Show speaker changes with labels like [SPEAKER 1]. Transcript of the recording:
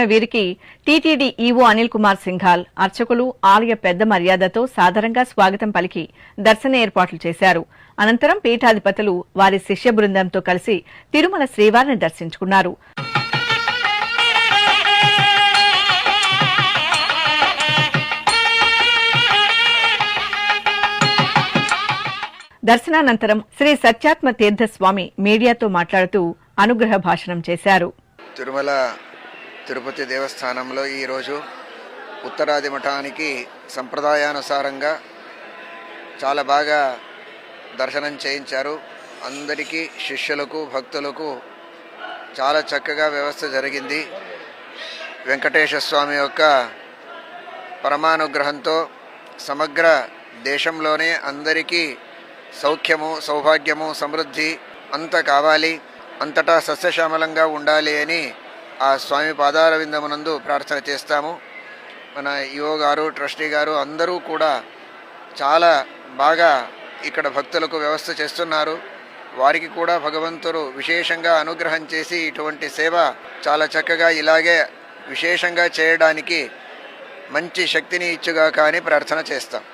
[SPEAKER 1] వీరికి TTD EO Anil Kumar Singhal అర్చకులు ఆలయ పెద్ద మర్యాదతో సాదరంగా స్వాగతం పలికి దర్శన ఏర్పాట్లు చేశారు. అనంతరం పీఠాధిపతులు వారి శిష్య బృందంతో కలిసి తిరుమల శ్రీవారిని దర్శించుకున్నారు. దర్శనానంతరం శ్రీ సత్యాత్మ తీర్థస్వామి మీడియాతో మాట్లాడుతూ అనుగ్రహ భాషణం చేశారు.
[SPEAKER 2] తిరుమల తిరుపతి దేవస్థానంలో ఈరోజు ఉత్తరాది మఠానికి సంప్రదాయానుసారంగా చాలా బాగా దర్శనం చేయించారు. అందరికీ శిష్యులకు భక్తులకు చాలా చక్కగా వ్యవస్థ జరిగింది. వెంకటేశ్వర స్వామి యొక్క పరమానుగ్రహంతో సమగ్ర దేశంలోనే అందరికీ సౌఖ్యము, సౌభాగ్యము, సమృద్ధి అంత కావాలి, అంతటా సస్యశ్యామలంగా ఉండాలి అని ఆ స్వామి పాదార విందమునందు ప్రార్థన చేస్తాము. మన ఈఓ గారు, ట్రస్టీ గారు అందరూ కూడా చాలా బాగా ఇక్కడ భక్తులకు వ్యవస్థ చేస్తున్నారు. వారికి కూడా భగవంతుడు విశేషంగా అనుగ్రహం చేసి ఇటువంటి సేవ చాలా చక్కగా ఇలాగే విశేషంగా చేయడానికి మంచి శక్తిని ఇచ్చుగాక అని ప్రార్థన చేస్తాం.